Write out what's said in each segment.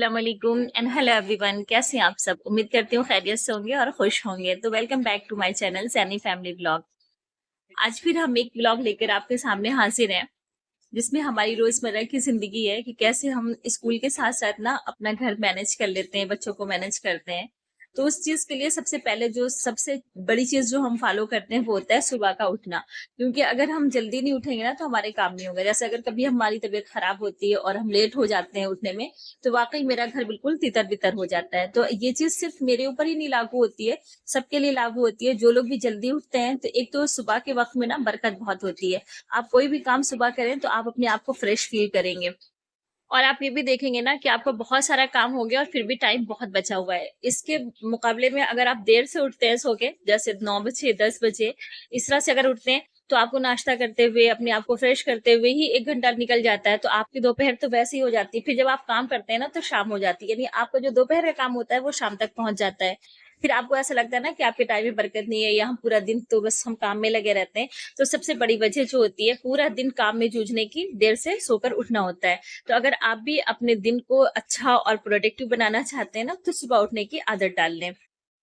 अस्सलाम वालेकुम and hello everyone. कैसे हैं आप सब? उम्मीद करती हूँ खैरियत से होंगे और खुश होंगे। तो welcome back to my channel Saini family vlog. आज फिर हम एक व्लॉग लेकर आपके सामने हाजिर हैं, जिसमें हमारी रोजमर्रा की जिंदगी है कि कैसे हम स्कूल के साथ साथ ना अपना घर मैनेज कर लेते हैं, बच्चों को मैनेज करते हैं। तो उस चीज के लिए सबसे पहले जो सबसे बड़ी चीज जो हम फॉलो करते हैं वो होता है सुबह का उठना। क्योंकि अगर हम जल्दी नहीं उठेंगे ना तो हमारे काम नहीं होगा। जैसे अगर कभी हमारी तबीयत खराब होती है और हम लेट हो जाते हैं उठने में, तो वाकई मेरा घर बिल्कुल तितर बितर हो जाता है। तो ये चीज सिर्फ मेरे ऊपर ही नहीं लागू होती है, सबके लिए लागू होती है। जो लोग भी जल्दी उठते हैं तो एक तो सुबह के वक्त में ना बरकत बहुत होती है। आप कोई भी काम सुबह करें तो आप अपने आप को फ्रेश फील करेंगे। और आप ये भी देखेंगे ना कि आपका बहुत सारा काम हो गया और फिर भी टाइम बहुत बचा हुआ है। इसके मुकाबले में अगर आप देर से उठते हैं सो के, जैसे 9 बजे 10 बजे, इस तरह से अगर उठते हैं तो आपको नाश्ता करते हुए अपने आप को फ्रेश करते हुए ही 1 घंटा निकल जाता है। तो आपकी दोपहर तो वैसे ही हो जाती है। फिर जब आप काम करते हैं ना तो शाम हो जाती है, यानी आपका जो दोपहर का काम होता है वो शाम तक पहुंच जाता है। फिर आपको ऐसा लगता है ना कि आपके टाइम में बरकत नहीं है, या हम पूरा दिन तो बस हम काम में लगे रहते हैं। तो सबसे बड़ी वजह जो होती है पूरा दिन काम में जूझने की, देर से सोकर उठना होता है। तो अगर आप भी अपने दिन को अच्छा और प्रोडक्टिव बनाना चाहते हैं ना तो सुबह उठने की आदत डाल लें।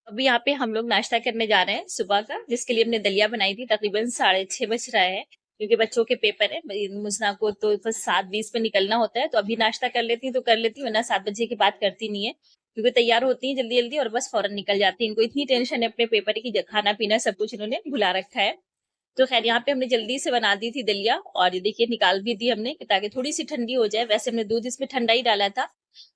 अभी यहाँ पे हम लोग नाश्ता करने जा रहे हैं सुबह का, जिसके लिए हमने दलिया बनाई थी। तकरीबन 6:30 बज रहा है क्योंकि बच्चों के पेपर है। मुझना को तो बस 7:20 पे निकलना होता है, तो अभी नाश्ता कर लेती हूँ तो कर लेती हूँ, वरना 7 बजे की बात करती नहीं है। क्योंकि तैयार होती हैं जल्दी जल्दी और बस फौरन निकल जाती है। इनको इतनी टेंशन है अपने पेपर की, खाना पीना सब कुछ इन्होंने भुला रखा है। तो खैर यहाँ पे हमने जल्दी से बना दी थी दलिया, और ये देखिए निकाल भी दी हमने ताकि थोड़ी सी ठंडी हो जाए। वैसे हमने दूध इसमें ठंडा ही डाला था।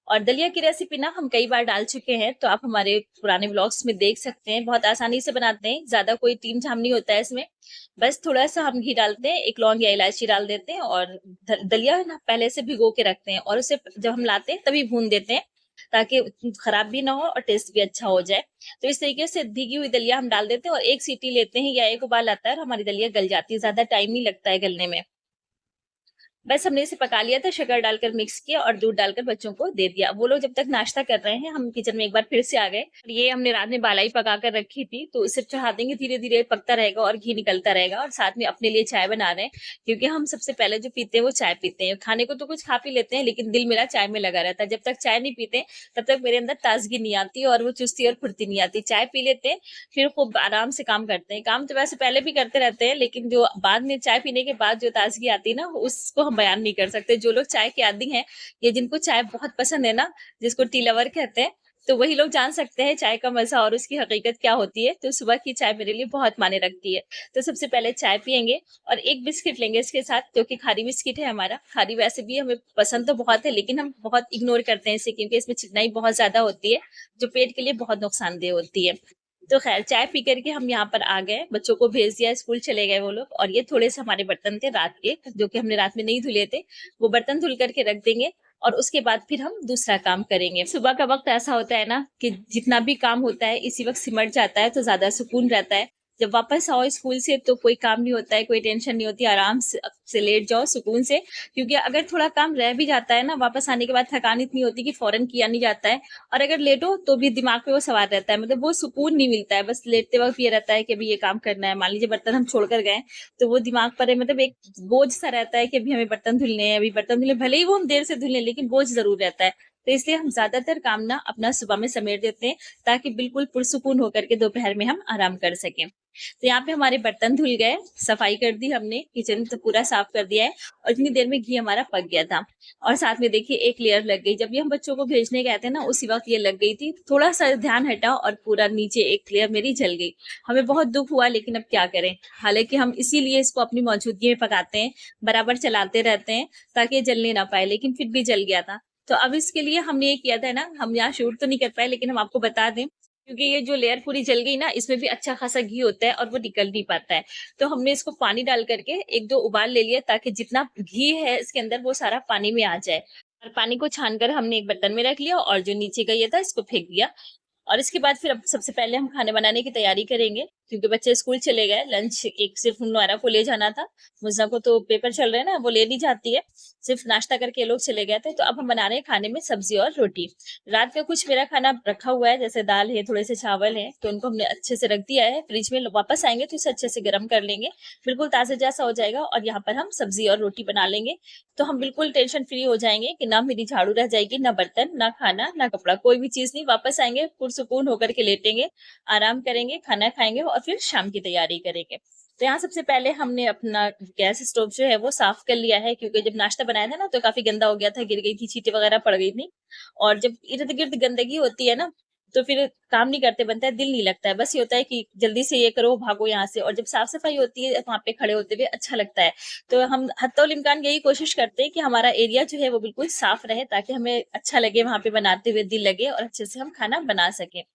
और दलिया की रेसिपी ना हम कई बार डाल चुके हैं, तो आप हमारे पुराने व्लॉग्स में देख सकते हैं। बहुत आसानी से बनाते हैं, ज्यादा कोई टीम झाम नहीं होता है इसमें। बस थोड़ा सा हम घी डालते हैं, एक लौंग या इलायची डाल देते हैं, और दलिया ना पहले से भिगो के रखते हैं, और उसे जब हम लाते हैं तभी भून देते हैं ताकि खराब भी ना हो और टेस्ट भी अच्छा हो जाए। तो इस तरीके से भीगी हुई दलिया हम डाल देते हैं और एक सीटी लेते हैं या एक उबाल आता है और हमारी दलिया गल जाती है। ज्यादा टाइम नहीं लगता है गलने में। बस हमने इसे पका लिया था, शक्कर डालकर मिक्स किया और दूध डालकर बच्चों को दे दिया। वो लोग जब तक नाश्ता कर रहे हैं हम किचन में एक बार फिर से आ गए। ये हमने रात में बालाई पका कर रखी थी, तो इसे चढ़ा देंगे, धीरे धीरे पकता रहेगा और घी निकलता रहेगा। और साथ में अपने लिए चाय बना रहे हैं, क्योंकि हम सबसे पहले जो पीते हैं वो चाय पीते हैं। खाने को तो कुछ खा पी लेते हैं, लेकिन दिल मेरा चाय में लगा रहता है। जब तक चाय नहीं पीते तब तक मेरे अंदर ताजगी नहीं आती और वो चुस्ती और फुर्ती नहीं आती। चाय पी लेते हैं, फिर खूब आराम से काम करते हैं। काम तो वैसे पहले भी करते रहते हैं, लेकिन जो बाद में चाय पीने के बाद जो ताजगी आती है ना, उसको हम बयान नहीं कर सकते। जो लोग चाय के आदी हैं, ये जिनको चाय बहुत पसंद है ना, जिसको टी लवर कहते हैं, तो वही लोग जान सकते हैं चाय का मजा और उसकी हकीकत क्या होती है। तो सुबह की चाय मेरे लिए बहुत मायने रखती है। तो सबसे पहले चाय पियेंगे और एक बिस्किट लेंगे इसके साथ, जो कि खारी बिस्किट है हमारा। खारी वैसे भी हमें पसंद तो बहुत है, लेकिन हम बहुत इग्नोर करते हैं इसे, क्योंकि इसमें चिकनाई बहुत ज्यादा होती है, जो पेट के लिए बहुत नुकसानदेह होती है। तो खैर चाय पी करके हम यहाँ पर आ गए, बच्चों को भेज दिया, स्कूल चले गए वो लोग। और ये थोड़े से हमारे बर्तन थे रात के, जो कि हमने रात में नहीं धुले थे, वो बर्तन धुल करके रख देंगे और उसके बाद फिर हम दूसरा काम करेंगे। सुबह का वक्त ऐसा होता है ना कि जितना भी काम होता है इसी वक्त सिमट जाता है, तो ज्यादा सुकून रहता है। जब वापस आओ स्कूल से तो कोई काम नहीं होता है, कोई टेंशन नहीं होती, आराम से लेट जाओ सुकून से। क्योंकि अगर थोड़ा काम रह भी जाता है ना, वापस आने के बाद थकान इतनी होती है कि फौरन किया नहीं जाता है। और अगर लेटो तो भी दिमाग पे वो सवार रहता है, मतलब वो सुकून नहीं मिलता है। बस लेटते वक्त ये रहता है कि अभी ये काम करना है। मान लीजिए बर्तन हम छोड़कर गए, तो वो दिमाग पर है, मतलब एक बोझ सा रहता है कि अभी हमें बर्तन धुलने हैं, अभी बर्तन धुलने, भले ही वो हम देर से धुलने, लेकिन बोझ जरूर रहता है। तो इसलिए हम ज्यादातर काम ना अपना सुबह में समेट देते हैं, ताकि बिल्कुल पुरसुकून होकर के दोपहर में हम आराम कर सकें। तो यहाँ पे हमारे बर्तन धुल गए, सफाई कर दी हमने, किचन तो पूरा साफ कर दिया है, और इतनी देर में घी हमारा पक गया था। और साथ में देखिए एक लेयर लग गई। जब भी हम बच्चों को भेजने गए थे ना, उसी वक्त ये लग गई थी। थोड़ा सा ध्यान हटा और पूरा नीचे एक लेयर मेरी जल गई। हमें बहुत दुख हुआ, लेकिन अब क्या करें। हालांकि हम इसीलिए इसको अपनी मौजूदगी में पकाते हैं, बराबर चलाते रहते हैं ताकि ये जलने ना पाए, लेकिन फिर भी जल गया था। तो अब इसके लिए हमने ये किया था ना, हम यहाँ शूट तो नहीं कर पाए, लेकिन हम आपको बता दें, क्योंकि ये जो लेयर पूरी जल गई ना, इसमें भी अच्छा खासा घी होता है और वो निकल नहीं पाता है। तो हमने इसको पानी डाल करके एक दो उबाल ले लिया, ताकि जितना घी है इसके अंदर वो सारा पानी में आ जाए। और पानी को छानकर हमने एक बर्तन में रख लिया, और जो नीचे का ये था इसको फेंक दिया। और इसके बाद फिर अब सबसे पहले हम खाने बनाने की तैयारी करेंगे। क्योंकि बच्चे स्कूल चले गए, लंच एक सिर्फ नोरा को ले जाना था, मुज़्ज़ा को तो पेपर चल रहे हैं ना, वो ले नहीं जाती है, सिर्फ नाश्ता करके ये लोग चले गए थे। तो अब हम बना रहे हैं खाने में सब्जी और रोटी। रात का कुछ मेरा खाना रखा हुआ है, जैसे दाल है, थोड़े से चावल है, तो उनको हमने अच्छे से रख दिया है फ्रिज में। वापस आएंगे तो इसे अच्छे से गर्म कर लेंगे, बिल्कुल ताज़ा जैसा हो जाएगा, और यहाँ पर हम सब्जी और रोटी बना लेंगे। तो हम बिल्कुल टेंशन फ्री हो जाएंगे कि ना मेरी झाड़ू रह जाएगी, ना बर्तन, ना खाना, ना कपड़ा, कोई भी चीज नहीं। वापस आएंगे पुरसुकून होकर के लेटेंगे, आराम करेंगे, खाना खाएंगे और फिर शाम की तैयारी करेंगे। तो यहाँ सबसे पहले हमने अपना गैस स्टोव जो है वो साफ कर लिया है, क्योंकि जब नाश्ता बनाया था ना तो काफी गंदा हो गया था, गिर गई थी, चींटी वगैरह पड़ गई थी। और जब इर्द गिर्द गंदगी होती है ना, तो फिर काम नहीं करते बनता है, दिल नहीं लगता है, बस ये होता है कि जल्दी से ये करो, भागो यहाँ से। और जब साफ सफाई होती है वहां पे खड़े होते हुए अच्छा लगता है। तो हम हत्तोल इम्कान यही कोशिश करते हैं कि हमारा एरिया जो है वो बिल्कुल साफ रहे, ताकि हमें अच्छा लगे वहां पे बनाते हुए, दिल लगे और अच्छे से हम खाना बना सके।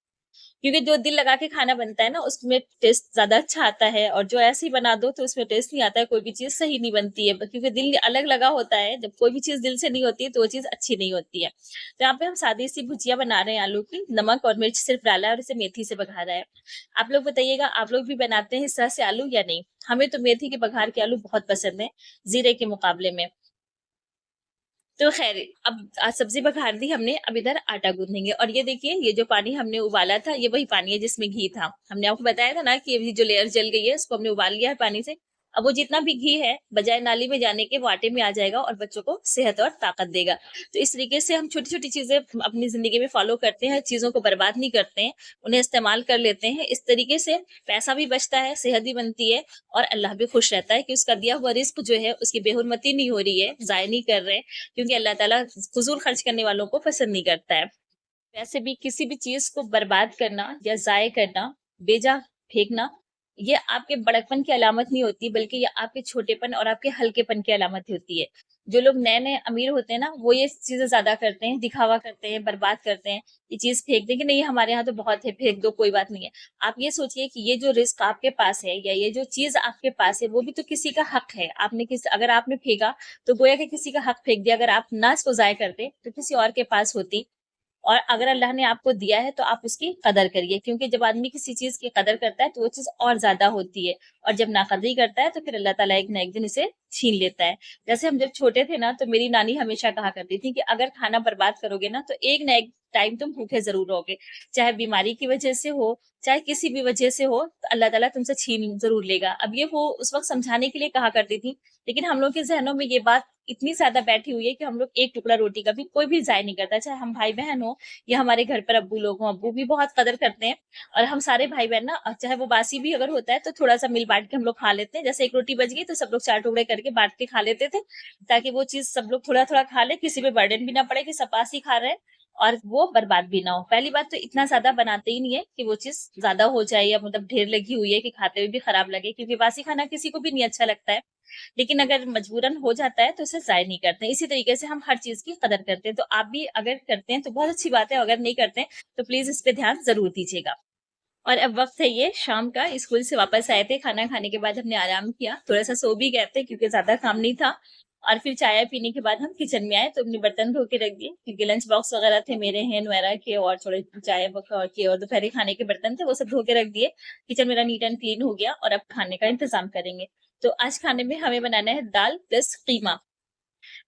क्योंकि जो दिल लगा के खाना बनता है ना, उसमें टेस्ट ज्यादा अच्छा आता है, और जो ऐसे ही बना दो तो उसमें टेस्ट नहीं आता है, कोई भी चीज सही नहीं बनती है, क्योंकि दिल अलग लगा होता है। जब कोई भी चीज दिल से नहीं होती है तो वो चीज अच्छी नहीं होती है। तो यहाँ पे हम सादी सी भुजिया बना रहे हैं आलू की, नमक और मिर्च सिर्फ डाला है और इसे मेथी से बघारा है। आप लोग बताइएगा, आप लोग भी बनाते हैं इस तरह से आलू या नहीं? हमें तो मेथी के बघार के आलू बहुत पसंद है, जीरे के मुकाबले में। तो खैर, अब सब्जी बघार दी हमने, अब इधर आटा गूंदेंगे। और ये देखिए, ये जो पानी हमने उबाला था ये वही पानी है जिसमें घी था। हमने आपको बताया था ना कि अभी जो लेयर जल गई है उसको हमने उबाल लिया है पानी से। अब वो जितना भी घी है, बजाय नाली में जाने के वो आटे में आ जाएगा और बच्चों को सेहत और ताकत देगा। तो इस तरीके से हम छोटी छोटी चीजें अपनी जिंदगी में फॉलो करते हैं, चीजों को बर्बाद नहीं करते हैं, उन्हें इस्तेमाल कर लेते हैं। इस तरीके से पैसा भी बचता है, सेहत भी बनती है, और अल्लाह भी खुश रहता है कि उसका दिया हुआ रिस्क जो है उसकी बेहुरमती नहीं हो रही है, जाया नहीं कर रहे हैं, क्योंकि अल्लाह ताला फजूल खर्च करने वालों को पसंद नहीं करता है। वैसे भी किसी भी चीज को बर्बाद करना या जाय करना, बेजा फेंकना, ये आपके बड़कपन की अलामत नहीं होती, बल्कि ये आपके छोटेपन और आपके हल्केपन की अलामत होती है। जो लोग नए नए अमीर होते हैं ना, वो ये चीजें ज्यादा करते हैं, दिखावा करते हैं, बर्बाद करते हैं, ये चीज फेंक दें कि नहीं हमारे यहाँ तो बहुत है, फेंक दो, कोई बात नहीं है। आप ये सोचिए कि ये जो रिस्क आपके पास है या ये जो चीज आपके पास है, वो भी तो किसी का हक है। आपने अगर आपने फेंका तो गोया कि किसी का हक फेंक दिया। अगर आप ना इसको जाय करते तो किसी और के पास होती। और अगर अल्लाह ने आपको दिया है तो आप उसकी कदर करिए, क्योंकि जब आदमी किसी चीज की कदर करता है तो वो चीज और ज्यादा होती है, और जब नाकदरी करता है तो फिर अल्लाह ताला एक ना एक दिन इसे छीन लेता है। जैसे हम जब छोटे थे ना, तो मेरी नानी हमेशा कहा करती थी कि अगर खाना बर्बाद करोगे ना तो एक ना एक टाइम तुम भूखे जरूर रहोगे, चाहे बीमारी की वजह से हो, चाहे किसी भी वजह से हो, तो अल्लाह ताला तुमसे छीन जरूर लेगा। अब ये वो उस वक्त समझाने के लिए कहा करती थी, लेकिन हम लोग के जहनों में ये बात इतनी ज्यादा बैठी हुई है कि हम लोग एक टुकड़ा रोटी का भी कोई भी जाय नहीं करता, चाहे हम भाई बहन हो या हमारे घर पर अब्बू लोग हों। अब्बू भी बहुत कदर करते हैं, और हम सारे भाई बहन ना, चाहे वो बासी भी अगर होता है तो थोड़ा सा मिल बांट के हम लोग खा लेते हैं। जैसे एक रोटी बच गई तो सब लोग चार टुकड़े करके बांट के खा लेते थे, ताकि वो चीज सब लोग थोड़ा थोड़ा खा ले, किसी पे बर्डन भी ना पड़े कि सब पास ही खा रहे हैं, और वो बर्बाद भी ना हो। पहली बात तो इतना ज्यादा बनाते ही नहीं है कि वो चीज ज्यादा हो जाए, या मतलब ढेर लगी हुई है कि खाते हुए भी खराब लगे, क्योंकि बासी खाना किसी को भी नहीं अच्छा लगता है। लेकिन अगर मजबूरन हो जाता है तो उसे जाय नहीं करते हैं। इसी तरीके से हम हर चीज की कदर करते हैं। तो आप भी अगर करते हैं तो बहुत अच्छी बात है, अगर नहीं करते हैं तो प्लीज इस पे ध्यान जरूर दीजिएगा। और अब वक्त है ये शाम का, स्कूल से वापस आए थे, खाना खाने के बाद हमने आराम किया, थोड़ा सा सो भी गए थे क्योंकि ज्यादा काम नहीं था। और फिर चाय पीने के बाद हम किचन में आए, तो अपने बर्तन धो के रख दिए, क्योंकि लंच बॉक्स वगैरह थे मेरे हैं, नुएरा के, और थोड़े चाय के और दोपहरी खाने के बर्तन थे, वो सब धो के रख दिए। किचन मेरा नीट एंड क्लीन हो गया, और अब खाने का इंतजाम करेंगे। तो आज खाने में हमें बनाना है दाल प्लस कीमा,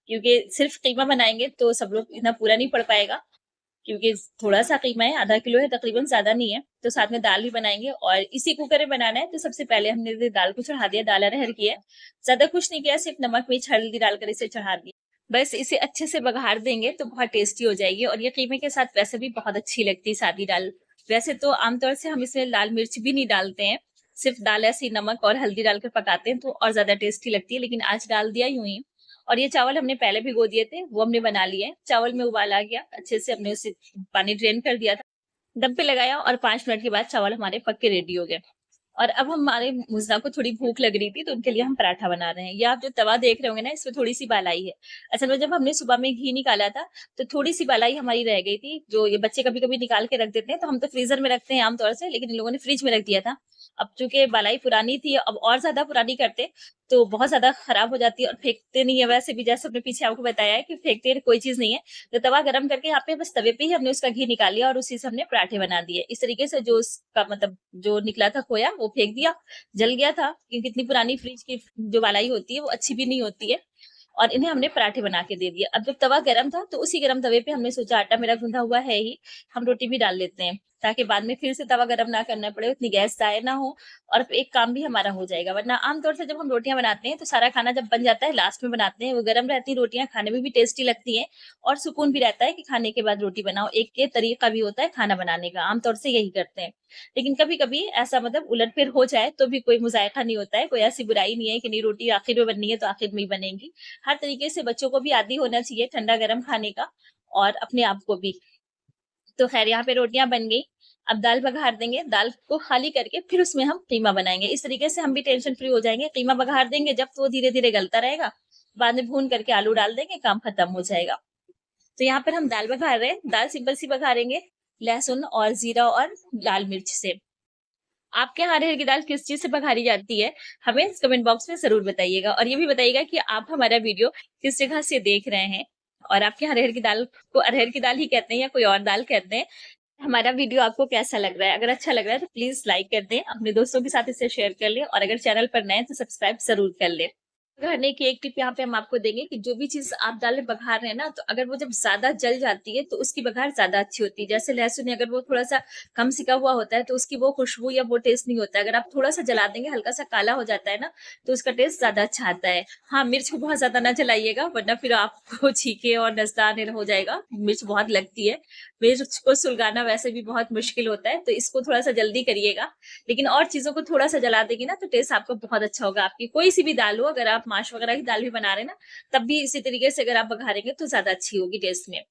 क्योंकि सिर्फ कीमा बनाएंगे तो सब लोग इतना पूरा नहीं पड़ पाएगा, क्योंकि थोड़ा सा कीमा है, आधा किलो है तकरीबन, ज्यादा नहीं है। तो साथ में दाल भी बनाएंगे, और इसी कुकर में बनाना है। तो सबसे पहले हमने दाल को चढ़ा दिया, दाल अरहर की है, ज्यादा कुछ नहीं किया, सिर्फ नमक मिर्च हल्दी डालकर इसे चढ़ा दिया। बस इसे अच्छे से बघार देंगे तो बहुत टेस्टी हो जाएगी, और ये कीमे के साथ वैसे भी बहुत अच्छी लगती है सादी दाल। वैसे तो आमतौर से हम इसमें लाल मिर्च भी नहीं डालते हैं, सिर्फ दाल ऐसी नमक और हल्दी डालकर पकाते हैं तो और ज्यादा टेस्टी लगती है, लेकिन आज डाल दिया यूं ही। और ये चावल हमने पहले भिगो दिए थे, वो हमने बना लिए। चावल में उबाल आ गया, अच्छे से हमने उसे पानी ड्रेन कर दिया था, दम पे लगाया, और 5 मिनट के बाद चावल हमारे पक के रेडी हो गए। और अब हमारे मुज़्ज़ा को थोड़ी भूख लग रही थी, तो उनके लिए हम पराठा बना रहे हैं। ये आप जो तवा देख रहे होंगे ना, इसमें थोड़ी सी बालाई है। असल में जब हमने सुबह में घी निकाला था तो थोड़ी सी बालाई हमारी रह गई थी, जो ये बच्चे कभी कभी निकाल के रख देते हैं, तो हम तो फ्रीजर में रखते हैं आमतौर से, लेकिन इन लोगों ने फ्रिज में रख दिया था। अब चूंकि बालाई पुरानी थी, अब और ज्यादा पुरानी करते तो बहुत ज्यादा खराब हो जाती है और फेंकते नहीं है। वैसे भी जैसे अपने पीछे आपको बताया है कि फेंकते कोई चीज नहीं है। तो तवा गरम करके यहाँ पे बस तवे पे ही हमने उसका घी निकाल लिया और उसी से हमने पराठे बना दिए। इस तरीके से जो उसका मतलब जो निकला था खोया वो फेंक दिया, जल गया था, क्योंकि इतनी पुरानी फ्रिज की जो बालाई होती है वो अच्छी भी नहीं होती है। और इन्हें हमने पराठे बना के दे दिए। अब जब तवा गरम था तो उसी गरम तवे पे हमने सोचा आटा मेरा गूंधा हुआ है ही, हम रोटी भी डाल लेते हैं, ताकि बाद में फिर से तवा गरम ना करना पड़े, उतनी गैस जाए ना हो, और एक काम भी हमारा हो जाएगा। वरना आमतौर से जब हम रोटियां बनाते हैं तो सारा खाना जब बन जाता है लास्ट में बनाते हैं, वो गरम रहती है रोटियां, खाने में भी टेस्टी लगती हैं और सुकून भी रहता है कि खाने के बाद रोटी बनाओ। एक ये तरीका भी होता है खाना बनाने का, आमतौर से यही करते हैं। लेकिन कभी कभी ऐसा मतलब उलटफेर हो जाए तो भी कोई मुजायका नहीं होता है, कोई ऐसी बुराई नहीं है कि नहीं रोटी आखिर में बननी है तो आखिर में ही बनेगी। हर तरीके से बच्चों को भी आदी होना चाहिए ठंडा गरम खाने का, और अपने आप को भी। तो खैर यहाँ पे रोटियां बन गई। अब दाल बघार देंगे, दाल को खाली करके फिर उसमें हम कीमा बनाएंगे। इस तरीके से हम भी टेंशन फ्री हो जाएंगे। कीमा बघार देंगे जब तो वो धीरे धीरे गलता रहेगा, बाद में भून करके आलू डाल देंगे, काम खत्म हो जाएगा। तो यहाँ पर हम दाल बघार रहे हैं। दाल सिंपल सी बघारेंगे, लहसुन और जीरा और लाल मिर्च से। आपके यहाँ अरहर की दाल किस चीज से बघारी जाती है, हमें कमेंट बॉक्स में जरूर बताइएगा। और ये भी बताइएगा कि आप हमारा वीडियो किस जगह से देख रहे हैं, और आपके यहाँ अरहर की दाल को अरहर की दाल ही कहते हैं या कोई और दाल कहते हैं। हमारा वीडियो आपको कैसा लग रहा है? अगर अच्छा लग रहा है तो प्लीज लाइक कर दें, अपने दोस्तों के साथ इसे शेयर कर लें, और अगर चैनल पर नए हैं तो सब्सक्राइब जरूर कर लें। बघारने की एक टिप यहाँ पे हम आपको देंगे कि जो भी चीज आप दाल में बघार रहे हैं ना, तो अगर वो जब ज्यादा जल जाती है तो उसकी बघार ज्यादा अच्छी होती है। जैसे लहसुन अगर वो थोड़ा सा कम सिका हुआ होता है तो उसकी वो खुशबू या वो टेस्ट नहीं होता है। अगर आप थोड़ा सा जला देंगे, हल्का सा काला हो जाता है ना, तो उसका टेस्ट ज्यादा अच्छा आता है। हाँ, मिर्च को बहुत ज्यादा ना जलाइएगा, वरना फिर आपको छीके और नजदार हो जाएगा। मिर्च बहुत लगती है, मिर्च को सुलगाना वैसे भी बहुत मुश्किल होता है, तो इसको थोड़ा सा जल्दी करिएगा। लेकिन और चीजों को थोड़ा सा जला देगी ना तो टेस्ट आपका बहुत अच्छा होगा। आपकी कोई सी भी दाल हो, अगर आप माश वगैरह की दाल भी बना रहे हैं ना, तब भी इसी तरीके से अगर आप बघारेंगे तो ज्यादा अच्छी होगी टेस्ट में।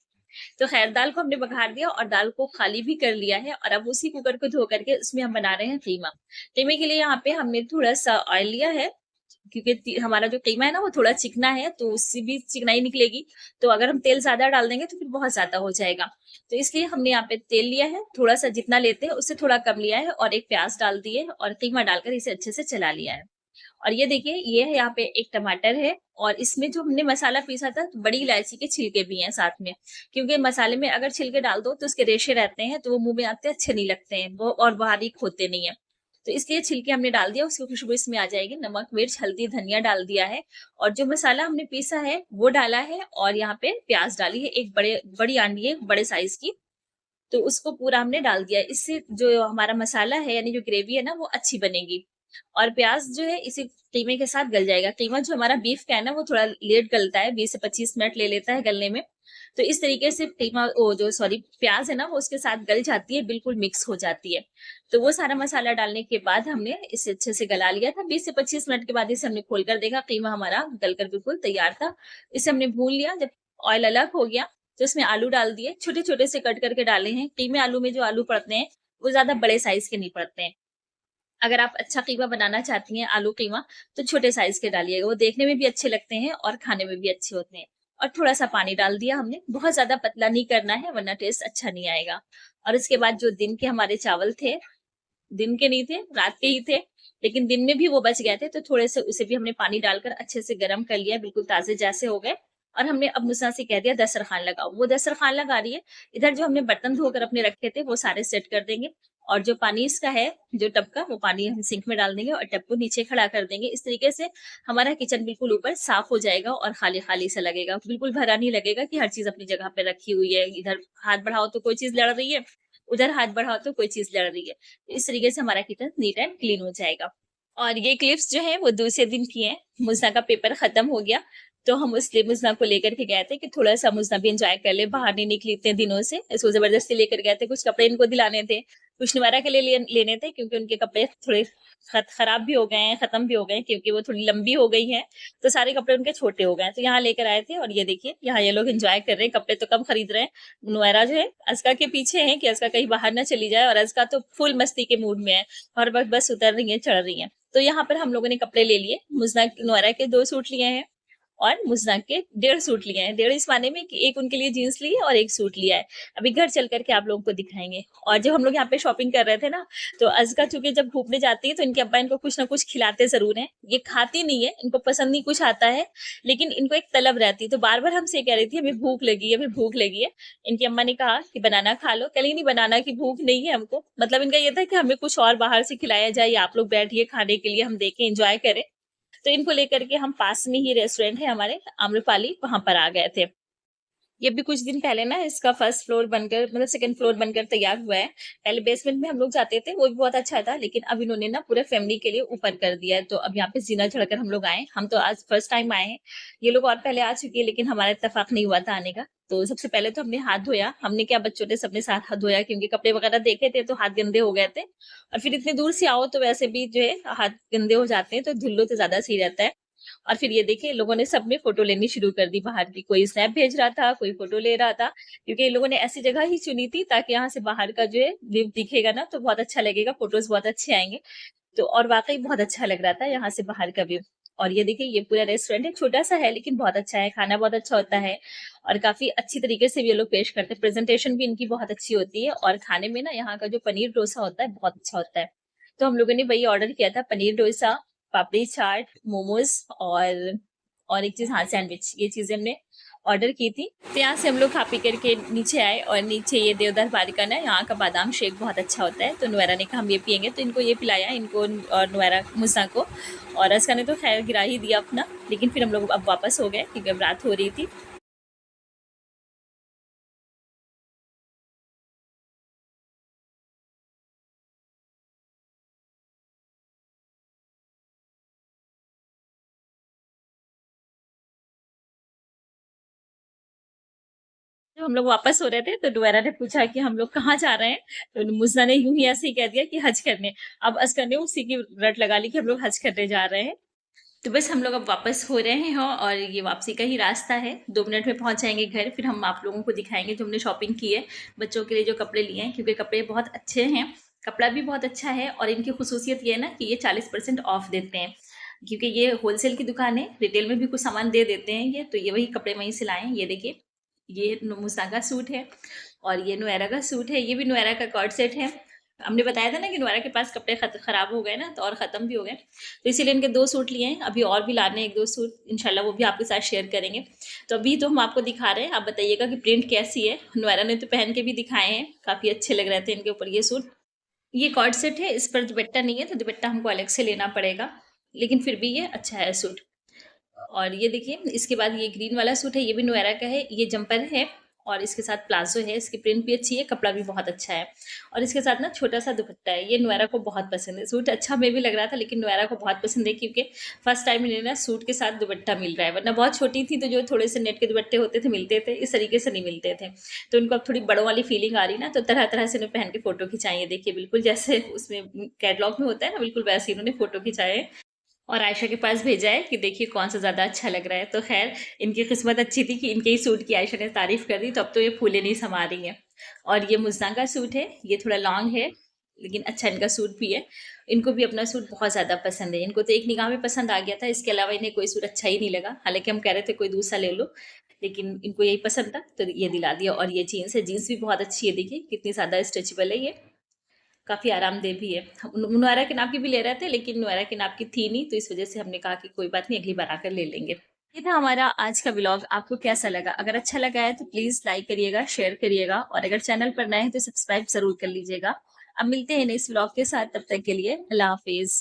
तो खैर दाल को हमने बघार दिया और दाल को खाली भी कर लिया है, और अब उसी कुकर को धो करके उसमें हम बना रहे हैं कीमा। कीमे के लिए यहाँ पे हमने थोड़ा सा ऑयल लिया है, क्योंकि हमारा जो कीमा है ना वो थोड़ा चिकना है, तो उससे भी चिकनाई निकलेगी। तो अगर हम तेल ज्यादा डाल देंगे तो फिर बहुत ज्यादा हो जाएगा। तो इसलिए हमने यहाँ पे तेल लिया है, थोड़ा सा जितना लेते हैं उससे थोड़ा कम लिया है, और एक प्याज डाल दिए और कीमा डालकर इसे अच्छे से चला लिया है। और ये देखिए, ये है यहाँ पे एक टमाटर है, और इसमें जो हमने मसाला पीसा था, तो बड़ी इलायची के छिलके भी हैं साथ में। क्योंकि मसाले में अगर छिलके डाल दो तो उसके रेशे रहते हैं, तो वो मुंह में आते अच्छे नहीं लगते हैं वो, और बारीक होते नहीं है। तो इसलिए छिलके हमने डाल दिया, उसकी खुशबू इसमें आ जाएगी। नमक, मिर्च, हल्दी, धनिया डाल दिया है, और जो मसाला हमने पीसा है वो डाला है, और यहाँ पे प्याज डाली है, एक बड़ी आंडी है बड़े साइज की, तो उसको पूरा हमने डाल दिया। इससे जो हमारा मसाला है यानी जो ग्रेवी है ना वो अच्छी बनेगी। और प्याज जो है इसी कीमे के साथ गल जाएगा। कीमा जो हमारा बीफ का है ना वो थोड़ा लेट गलता है, 20 से 25 मिनट ले लेता है गलने में। तो इस तरीके से कीमा वो जो सॉरी प्याज है ना वो उसके साथ गल जाती है, बिल्कुल मिक्स हो जाती है। तो वो सारा मसाला डालने के बाद हमने इसे अच्छे से गला लिया था। 20 से 25 मिनट के बाद इसे हमने खोल कर देखा, कीमा हमारा गलकर बिल्कुल तैयार था। इसे हमने भून लिया। जब ऑयल अलग हो गया तो इसमें आलू डाल दिए, छोटे छोटे से कट करके डाले हैं। कीमे आलू में जो आलू पड़ते हैं वो ज्यादा बड़े साइज के नहीं पड़ते हैं। अगर आप अच्छा कीमा बनाना चाहती हैं, आलू कीमा, तो छोटे साइज के डालिएगा, वो देखने में भी अच्छे लगते हैं और खाने में भी अच्छे होते हैं। और थोड़ा सा पानी डाल दिया हमने, बहुत ज्यादा पतला नहीं करना है वरना टेस्ट अच्छा नहीं आएगा। और इसके बाद जो दिन के हमारे चावल थे, दिन के नहीं थे, रात के ही थे, लेकिन दिन में भी वो बच गए थे, तो थोड़े से उसे भी हमने पानी डालकर अच्छे से गर्म कर लिया, बिल्कुल ताजे जैसे हो गए। और हमने अब नुसरा से कह दिया दस्तरखान लगाओ, वो दस्तरखान लगा रही है। इधर जो हमने बर्तन धोकर अपने रखे थे वो सारे सेट कर देंगे, और जो पानी इसका है जो टब का, वो पानी हम सिंक में डाल देंगे और टब को नीचे खड़ा कर देंगे। इस तरीके से हमारा किचन बिल्कुल ऊपर साफ हो जाएगा और खाली खाली सा लगेगा, बिल्कुल भरा नहीं लगेगा कि हर चीज अपनी जगह पे रखी हुई है। इधर हाथ बढ़ाओ तो कोई चीज लड़ रही है, उधर हाथ बढ़ाओ तो कोई चीज लड़ रही है। इस तरीके से हमारा किचन नीट एंड क्लीन हो जाएगा। और ये क्लिप्स जो है वो दूसरे दिन की है। मुजना का पेपर खत्म हो गया, तो हम इसलिए मुजना को लेकर के गए थे कि थोड़ा सा मुजना भी एंजॉय कर ले, बाहर नहीं निकली इतने दिनों से। इसको जबरदस्ती लेकर गए थे, कुछ कपड़े इनको दिलाने थे, कुछ निवारा के लिए लेने थे, क्योंकि उनके कपड़े थोड़े खराब भी हो गए हैं, खत्म भी हो गए हैं, क्योंकि वो थोड़ी लंबी हो गई है, तो सारे कपड़े उनके छोटे हो गए हैं। तो यहाँ लेकर आए थे, और ये देखिए यहाँ ये लोग एंजॉय कर रहे हैं, कपड़े तो कम खरीद रहे हैं। नुआरा जो है अस्का के पीछे है कि अस्का कहीं बाहर ना चली जाए, और अस्का तो फुल मस्ती के मूड में है, हर वक्त बस उतर रही है, चढ़ रही है। तो यहाँ पर हम लोगों ने कपड़े ले लिए, मुजना नुआरा के 2 सूट लिए हैं, और मुस्ना के 1.5 सूट लिए हैं। 1.5 इस माने में कि एक उनके लिए जीन्स ली है और 1 सूट लिया है। अभी घर चल कर के आप लोगों को दिखाएँगे। और जब हम लोग यहाँ पे शॉपिंग कर रहे थे ना, तो अज़का चूँकि जब घूमने जाती है तो इनके अब्बा इनको कुछ ना कुछ खिलाते ज़रूर हैं। ये खाती नहीं है, इनको पसंद नहीं कुछ आता है, लेकिन इनको एक तलब रहती है। तो बार-बार हमसे ये कह रही थी हमें भूख लगी है, हमें भूख लगी है। इनकी अम्मा ने कहा कि बनाना खा लो, कह रही नहीं बनाना की भूख नहीं है हमको। मतलब इनका ये था कि हमें कुछ और बाहर से खिलाया जाए या आप लोग बैठिए खाने के लिए, हम देखें, एन्जॉय करें। तो इनको लेकर के हम पास में ही रेस्टोरेंट है हमारे आम्रपाली, वहाँ पर आ गए थे। ये भी कुछ दिन पहले ना इसका फर्स्ट फ्लोर बनकर मतलब सेकंड फ्लोर बनकर तैयार हुआ है। पहले बेसमेंट में हम लोग जाते थे, वो भी बहुत अच्छा था, लेकिन अब इन्होंने ना पूरे फैमिली के लिए ऊपर कर दिया है। तो अब यहाँ पे जीना चढ़कर हम लोग आए। हम तो आज फर्स्ट टाइम आए हैं। ये लोग और पहले आ चुकी है, लेकिन हमारा इत्तेफाक नहीं हुआ था आने का। तो सबसे पहले तो हमने हाथ धोया। हमने क्या, बच्चों ने सबने साथ हाथ धोया, क्योंकि कपड़े वगैरह देखे थे तो हाथ गंदे हो गए थे। और फिर इतनी दूर से आओ तो वैसे भी जो है हाथ गंदे हो जाते हैं, तो धुल लो तो ज्यादा सही रहता है। और फिर ये देखिए लोगों ने सब में फोटो लेनी शुरू कर दी बाहर की। कोई स्नैप भेज रहा था, कोई फोटो ले रहा था, क्योंकि इन लोगों ने ऐसी जगह ही चुनी थी ताकि यहाँ से बाहर का जो है व्यू दिखेगा ना तो बहुत अच्छा लगेगा, फोटोज बहुत अच्छे आएंगे। तो और वाकई बहुत अच्छा लग रहा था यहाँ से बाहर का व्यू। और ये देखिए ये पूरा रेस्टोरेंट है, छोटा सा है लेकिन बहुत अच्छा है, खाना बहुत अच्छा होता है और काफी अच्छी तरीके से भी ये लोग पेश करते हैं। प्रेजेंटेशन भी इनकी बहुत अच्छी होती है और खाने में ना यहाँ का जो पनीर डोसा होता है बहुत अच्छा होता है। तो हम लोगों ने वही ऑर्डर किया था, पनीर डोसा, पापड़ी चाट, मोमोज और एक चीज, हाँ, सैंडविच। ये चीजें हमने ऑर्डर की थी। तो यहाँ से हम लोग खा पी करके नीचे आए और नीचे ये देवदार बालिका ना, यहाँ का बादाम शेक बहुत अच्छा होता है। तो नुएरा ने कहा हम ये पियेंगे, तो इनको ये पिलाया, इनको और नुएरा मुस्ना को। और असका ने तो खैर गिरा ही दिया अपना, लेकिन फिर हम लोग अब वापस हो गए क्योंकि अब रात हो रही थी। जब हम लोग वापस हो रहे थे तो डुएरा ने पूछा कि हम लोग कहाँ जा रहे हैं, तो मुस्ना ने यूं ही ऐसे ही कह दिया कि हज करने। अब असकर ने उसी की रट लगा ली कि हम लोग हज करने जा रहे हैं। तो बस हम लोग अब वापस हो रहे हैं और ये वापसी का ही रास्ता है। 2 मिनट में पहुंच जाएंगे घर। फिर हम आप लोगों को दिखाएंगे जो हमने शॉपिंग की है, बच्चों के लिए जो कपड़े लिए हैं, क्योंकि कपड़े बहुत अच्छे हैं, कपड़ा भी बहुत अच्छा है। और इनकी खुसूसियत ये है ना कि ये 40% ऑफ देते हैं, क्योंकि ये होलसेल की दुकान है, रिटेल में भी कुछ सामान दे देते हैं ये। तो ये वही कपड़े वहीं से लाए हैं। ये देखिए ये मुसा का सूट है और ये नुएरा का सूट है। ये भी नुएरा का कॉर्ड सेट है। हमने बताया था ना कि नुएरा के पास कपड़े खराब हो गए ना, तो और ख़त्म भी हो गए, तो इसीलिए इनके 2 सूट लिए हैं। अभी और भी लाने हैं 1-2 सूट, इंशाल्लाह वो भी आपके साथ शेयर करेंगे। तो अभी तो हम आपको दिखा रहे हैं, आप बताइएगा कि प्रिंट कैसी है। नुएरा ने तो पहन के भी दिखाए हैं, काफ़ी अच्छे लग रहे थे इनके ऊपर ये सूट। ये कॉर्ड सेट है, इस पर दुपट्टा नहीं है, तो दुपट्टा हमको अलग से लेना पड़ेगा, लेकिन फिर भी ये अच्छा है सूट। और ये देखिए इसके बाद ये ग्रीन वाला सूट है, ये भी नुएरा का है, ये जंपर है और इसके साथ प्लाजो है। इसकी प्रिंट भी अच्छी है, कपड़ा भी बहुत अच्छा है और इसके साथ ना छोटा सा दुपट्टा है। ये नुएरा को बहुत पसंद है। सूट अच्छा में भी लग रहा था, लेकिन नुएरा को बहुत पसंद है, क्योंकि फर्स्ट टाइम इन्हें ना सूट के साथ दुपट्टा मिल रहा है। वरना बहुत छोटी थी तो जो थोड़े से नेट के दुपट्टे होते थे मिलते थे, इस तरीके से नहीं मिलते थे। तो उनको अब थोड़ी बड़ों वाली फीलिंग आ रही ना, तो तरह तरह से उन्हें पहन के फोटो खिंचाई है। देखिए बिल्कुल जैसे उसमें कैटलॉग में होता है ना, बिल्कुल वैसे इन्होंने फोटो खिंचाए और आयशा के पास भेजा है कि देखिए कौन सा ज़्यादा अच्छा लग रहा है। तो खैर इनकी किस्मत अच्छी थी कि इनके ही सूट की आयशा ने तारीफ कर दी, तो अब तो ये फूले नहीं समा रही हैं। और ये मुस्तान का सूट है, ये थोड़ा लॉन्ग है लेकिन अच्छा इनका सूट भी है। इनको भी अपना सूट बहुत ज़्यादा पसंद है। इनको तो एक निगाह में पसंद आ गया था, इसके अलावा इन्हें कोई सूट अच्छा ही नहीं लगा। हालांकि हम कह रहे थे कोई दूसरा ले लो, लेकिन इनको यही पसंद था तो ये दिला दिया। और ये जीन्स है, जीन्स भी बहुत अच्छी है, देखिए कितनी ज़्यादा स्ट्रेचेबल है ये, काफ़ी आरामदेह भी है। हम नुआरा के नाप की भी ले रहे थे, लेकिन नुआरा के नाप की थी नहीं, तो इस वजह से हमने कहा कि कोई बात नहीं, अगली बार आकर ले लेंगे। ये था हमारा आज का व्लॉग। आपको कैसा लगा? अगर अच्छा लगा है तो प्लीज़ लाइक करिएगा, शेयर करिएगा और अगर चैनल पर नए हैं तो सब्सक्राइब ज़रूर कर लीजिएगा। अब मिलते हैं नेक्स्ट व्लॉग के साथ, तब तक के लिए अल्लाह हाफिज़।